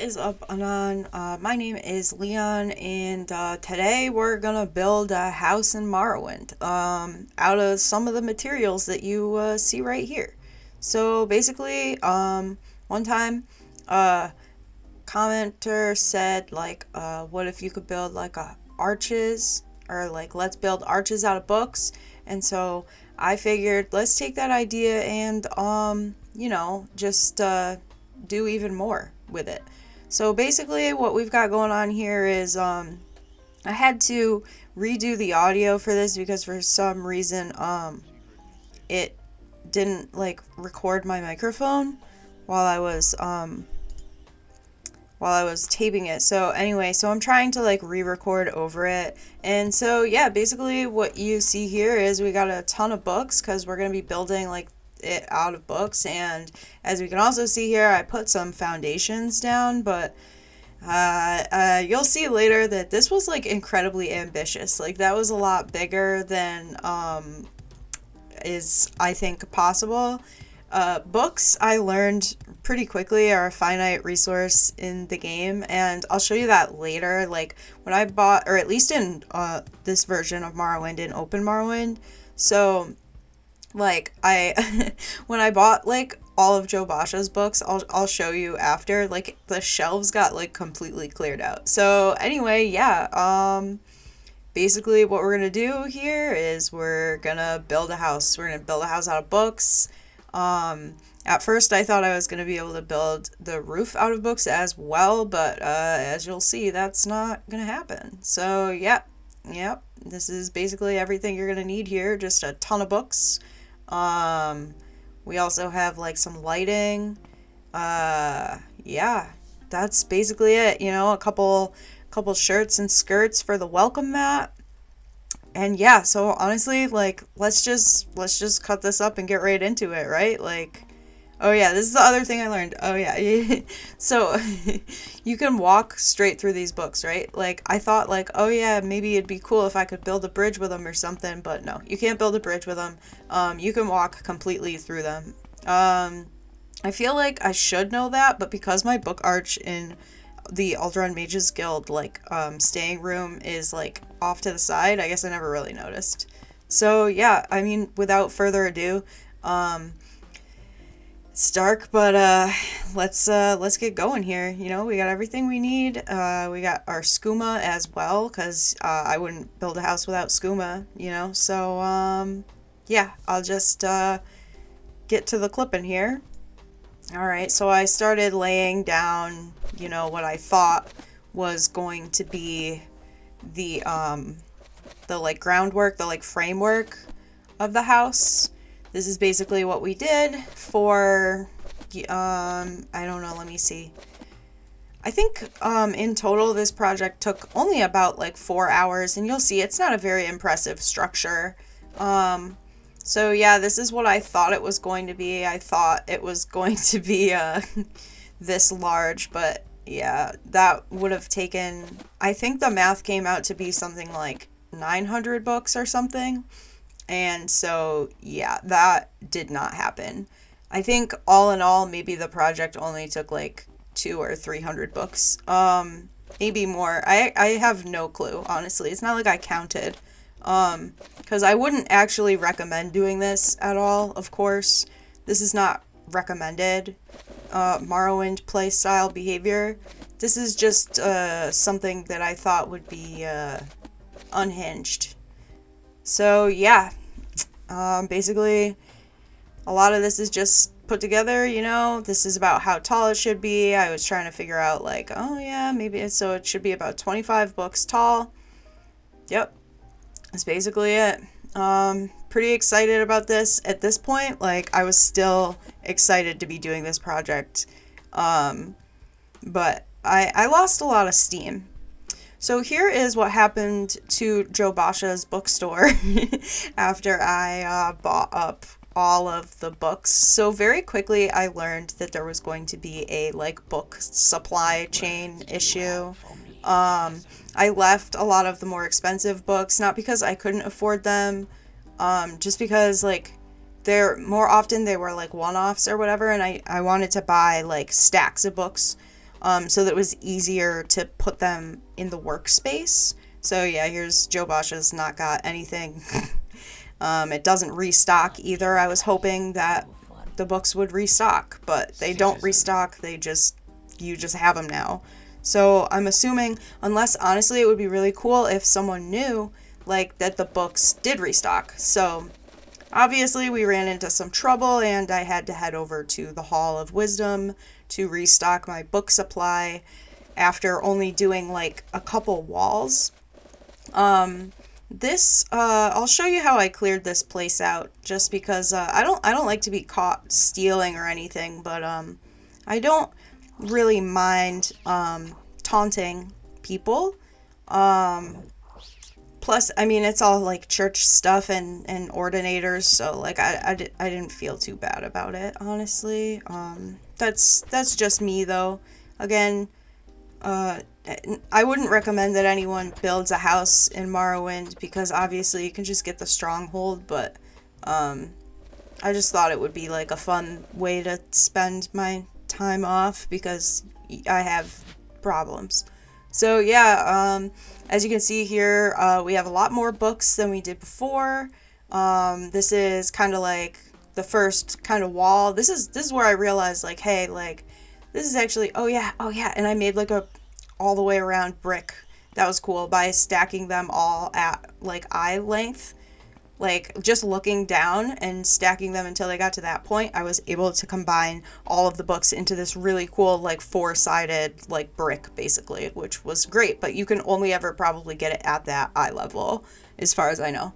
is up, Anon? My name is Leon, and today we're gonna build a house in Morrowind out of some of the materials that you see right here. So basically, one time, a commenter said, like, what if you could build like arches, or like, let's build arches out of books. And so I figured, let's take that idea and, just do even more with it. So basically, what we've got going on here is I had to redo the audio for this because for some reason it didn't like record my microphone while I was taping it. So anyway, so I'm trying to like re-record over it. And so yeah, basically what you see here is we got a ton of books because we're going to be building like it out of books. And as we can also see here, I put some foundations down, but you'll see later that this was like incredibly ambitious. Like that was a lot bigger than is I think possible. Books, I learned pretty quickly, are a finite resource in the game, and I'll show you that later. Like when I bought, or at least in this version of Morrowind, in Open Morrowind. So like I when I bought like all of Joe Basha's books, I'll show you after, like the shelves got like completely cleared out. So anyway, yeah, basically what we're gonna do here is we're gonna build a house. We're gonna build a house out of books. At first I thought I was gonna be able to build the roof out of books as well, but as you'll see, that's not gonna happen. So yep, this is basically everything you're gonna need here. Just a ton of books. We also have like some lighting. Yeah, that's basically it. You know, a couple shirts and skirts for the welcome mat. And yeah, so honestly, like let's just cut this up and get right into it, right? Like, oh yeah, this is the other thing I learned. Oh yeah. So you can walk straight through these books, right? Like I thought like, oh yeah, maybe it'd be cool if I could build a bridge with them or something, but no, you can't build a bridge with them. You can walk completely through them. I feel like I should know that, but because my book arch in the Alderaan Mages Guild like staying room is like off to the side, I guess I never really noticed. So yeah, I mean, without further ado, it's dark, but let's get going here. You know, we got everything we need. We got our skooma as well, because I wouldn't build a house without skooma, you know. So yeah, I'll just get to the clipping here. All right, so I started laying down, you know, what I thought was going to be the like groundwork, the like framework of the house. This is basically what we did for I don't know, let me see. I think in total this project took only about like 4 hours, and you'll see it's not a very impressive structure. So yeah, this is what I thought it was going to be. I thought it was going to be this large, but yeah, that would have taken, I think the math came out to be something like 900 books or something. And so yeah, that did not happen. I think all in all, maybe the project only took like 200 or 300 books. Maybe more. I have no clue, honestly. It's not like I counted. Because I wouldn't actually recommend doing this at all, of course. This is not recommended Morrowind play style behavior. This is just something that I thought would be unhinged. So yeah, basically a lot of this is just put together, you know. This is about how tall it should be. I was trying to figure out like, oh yeah, maybe so it should be about 25 books tall. Yep. That's basically it. Pretty excited about this at this point. Like, I was still excited to be doing this project. But I lost a lot of steam. So here is what happened to Joe Basha's bookstore after I bought up all of the books. So very quickly I learned that there was going to be a like book supply chain issue. I left a lot of the more expensive books, not because I couldn't afford them, just because like they're more often they were like one-offs or whatever, and I wanted to buy like stacks of books so that it was easier to put them in the workspace. So yeah, here's Joe Bosch's not got anything. It doesn't restock either. I was hoping that the books would restock, but they don't restock. You just have them now. So I'm assuming, unless honestly it would be really cool if someone knew like that the books did restock. So obviously we ran into some trouble and I had to head over to the Hall of Wisdom to restock my book supply after only doing like a couple walls. I'll show you how I cleared this place out, just because I don't like to be caught stealing or anything, but I don't really mind taunting people. Plus, I mean, it's all like church stuff and ordinators, so like I didn't feel too bad about it, honestly. That's just me though. Again, I wouldn't recommend that anyone builds a house in Morrowind, because obviously you can just get the stronghold, but I just thought it would be like a fun way to spend my time off because I have problems. So yeah, as you can see here, we have a lot more books than we did before. This is kind of like the first kind of wall. This is where I realized like, hey, like this is actually, oh yeah, and I made like a all the way around brick. That was cool by stacking them all at like eye length. Like just looking down and stacking them until they got to that point, I was able to combine all of the books into this really cool like four-sided like brick basically, which was great, but you can only ever probably get it at that eye level as far as I know.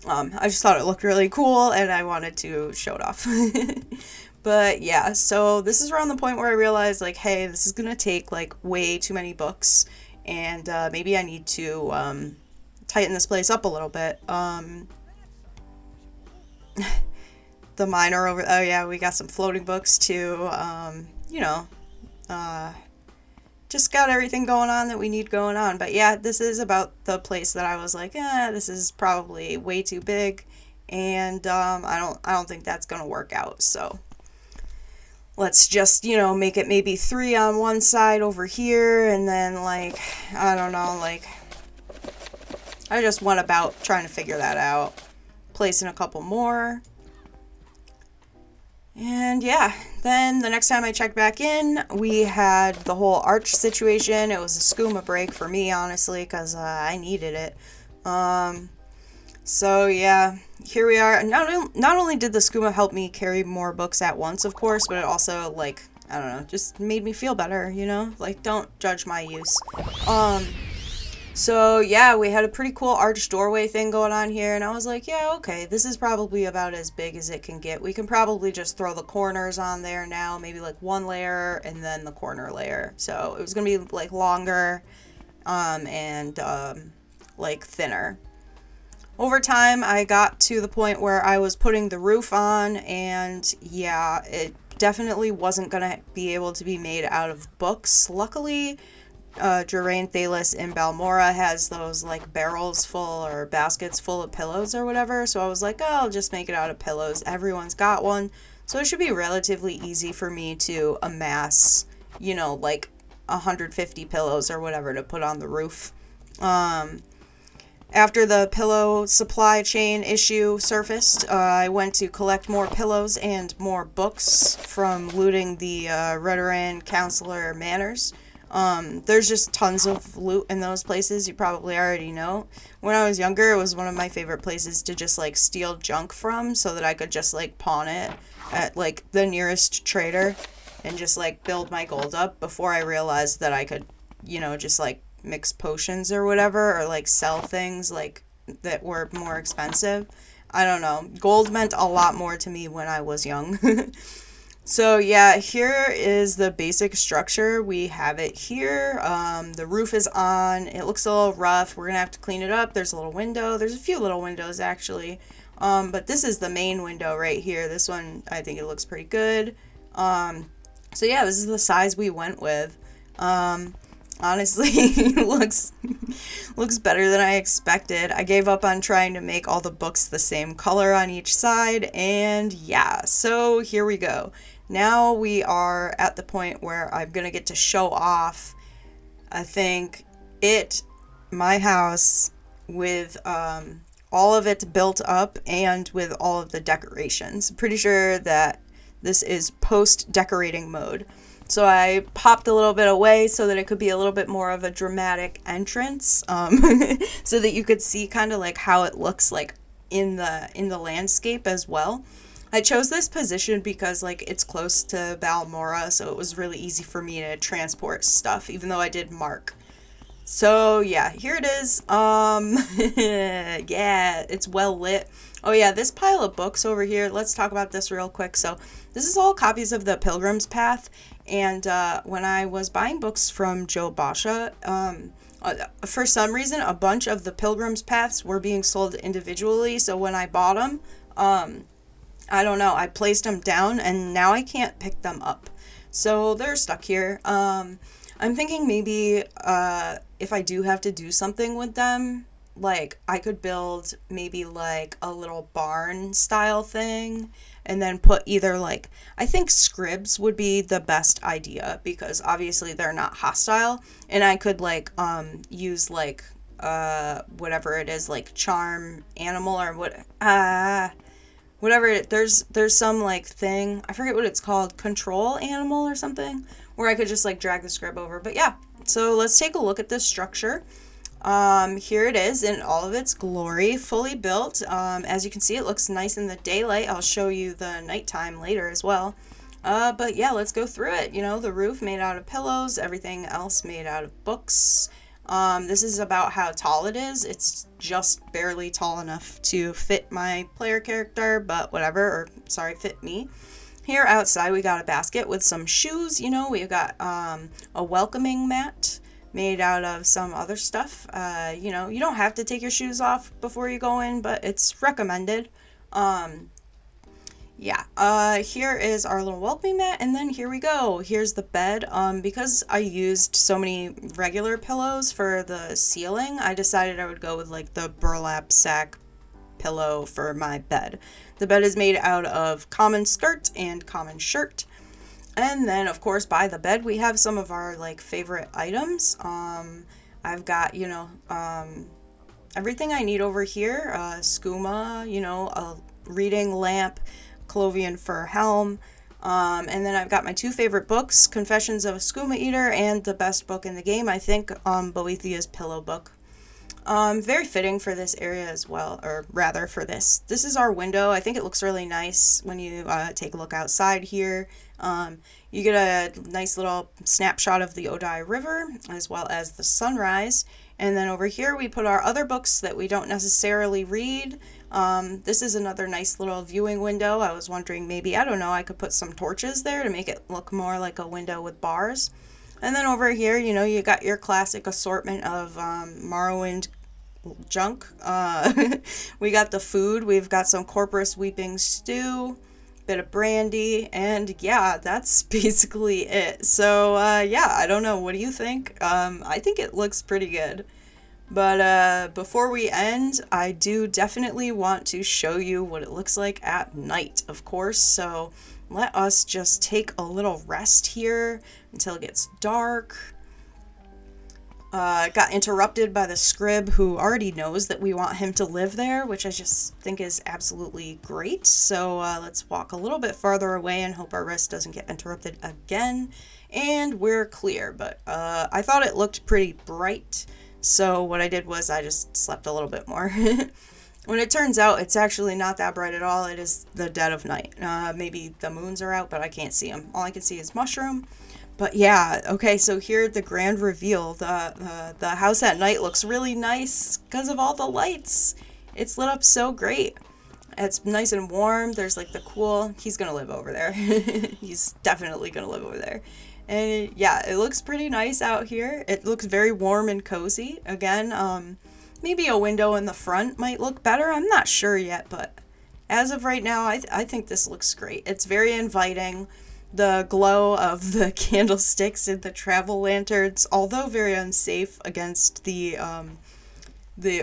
I just thought it looked really cool and I wanted to show it off. But yeah, so this is around the point where I realized like, hey, this is gonna take like way too many books, and maybe I need to tighten this place up a little bit. The miner over, oh yeah, we got some floating books too. Just got everything going on that we need going on. But yeah, this is about the place that I was like, this is probably way too big, and I don't think that's gonna work out. So let's just, make it maybe 3 on one side over here, and then like, I don't know, like I just went about trying to figure that out. Placing a couple more. And yeah, then the next time I checked back in, we had the whole arch situation. It was a skooma break for me, honestly, because I needed it. So yeah, here we are. Not only did the skooma help me carry more books at once, of course, but it also, like, I don't know, just made me feel better, Like, don't judge my use. So yeah, we had a pretty cool arched doorway thing going on here, and I was like, yeah, okay, this is probably about as big as it can get. We can probably just throw the corners on there now, maybe like one layer and then the corner layer. So it was gonna be like longer and like thinner. Over time, I got to the point where I was putting the roof on, and yeah, it definitely wasn't gonna be able to be made out of books. Luckily, Drain Thalis in Balmora has those like barrels full or baskets full of pillows or whatever, so I was like, I'll just make it out of pillows. Everyone's got one, so it should be relatively easy for me to amass, like 150 pillows or whatever to put on the roof. After the pillow supply chain issue surfaced, I went to collect more pillows and more books from looting the Redoran Counselor Manors. There's just tons of loot in those places, you probably already know. When I was younger, it was one of my favorite places to just, like, steal junk from, so that I could just, like, pawn it at, like, the nearest trader, and just, like, build my gold up before I realized that I could, just, like, mix potions or whatever, or, like, sell things, like, that were more expensive. I don't know. Gold meant a lot more to me when I was young. So yeah, here is the basic structure. We have it here. The roof is on. It looks a little rough. We're gonna have to clean it up. There's a little window. There's a few little windows actually. But this is the main window right here. This one, I think it looks pretty good. So yeah, this is the size we went with. Honestly, it looks better than I expected. I gave up on trying to make all the books the same color on each side, and yeah, so here we go. now we are at the point where I'm gonna get to show off, I think, my house with all of it built up and with all of the decorations. Pretty sure that this is post decorating mode. So I popped a little bit away so that it could be a little bit more of a dramatic entrance, so that you could see kind of like how it looks like in the landscape as well. I chose this position because like it's close to Balmora, so it was really easy for me to transport stuff, even though I did mark. So yeah, here it is. Yeah, it's well lit. Oh yeah, this pile of books over here, let's talk about this real quick. So this is all copies of the Pilgrim's Path, and when I was buying books from Joe Basha, for some reason a bunch of the Pilgrim's Paths were being sold individually, so when I bought them, I don't know, I placed them down and now I can't pick them up. So they're stuck here. I'm thinking maybe if I do have to do something with them, like I could build maybe like a little barn style thing and then put either like, I think scribs would be the best idea because obviously they're not hostile, and I could like use like whatever it is, like charm animal or whatever there's some like thing, I forget what it's called, control animal or something, where I could just like drag the scrib over. But yeah, so let's take a look at this structure. Here it is in all of its glory, fully built. As you can see, it looks nice in the daylight. I'll show you the nighttime later as well. But yeah, let's go through it. You know, the roof made out of pillows, everything else made out of books. This is about how tall it is. It's just barely tall enough to fit my player character, but whatever, or sorry, fit me. Here outside we got a basket with some shoes. You know, we've got a welcoming mat made out of some other stuff. You know, you don't have to take your shoes off before you go in, but it's recommended. Yeah, here is our little welcoming mat, and then here we go. Here's the bed. Because I used so many regular pillows for the ceiling, I decided I would go with like the burlap sack pillow for my bed. The bed is made out of common skirt and common shirt. And then, of course, by the bed, we have some of our like favorite items. I've got, you know, everything I need over here. Skooma, you know, a reading lamp, Clovian fur helm. And then I've got my two favorite books, Confessions of a Skooma Eater and the best book in the game, I think, Boethiah's Pillow Book. Very fitting for this area as well, or rather for this. This is our window. I think it looks really nice when you take a look outside here. You get a nice little snapshot of the Odai River as well as the sunrise. And then over here we put our other books that we don't necessarily read. This is another nice little viewing window. I was wondering maybe, I don't know, I could put some torches there to make it look more like a window with bars. And then over here, you know, you got your classic assortment of Morrowind junk. We got the food. We've got some Corpus Weeping Stew, bit of brandy, and yeah, that's basically it. So yeah, I don't know. What do you think? I think it looks pretty good. But before we end, I do definitely want to show you what it looks like at night, of course. So let us just take a little rest here until it gets dark. Got interrupted by the scrib who already knows that we want him to live there, which I just think is absolutely great. So let's walk a little bit farther away and hope our rest doesn't get interrupted again. And we're clear, but I thought it looked pretty bright. So what I did was I just slept a little bit more. When it turns out it's actually not that bright at all, it is the dead of night. Maybe the moons are out, but I can't see them. All I can see is mushroom. But yeah, okay, so here the grand reveal. The house at night looks really nice because of all the lights. It's lit up so great. It's nice and warm. There's like the cool, he's gonna live over there. He's definitely gonna live over there. And yeah, it looks pretty nice out here. It looks very warm and cozy. Again, maybe a window in the front might look better. I'm not sure yet, but as of right now, I think this looks great. It's very inviting. The glow of the candlesticks and the travel lanterns, although very unsafe against the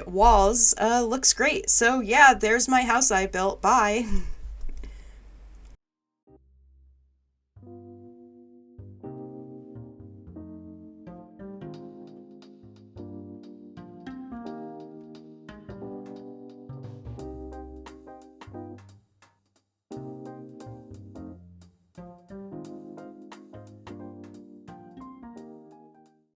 walls, looks great. So yeah, there's my house I built. Bye.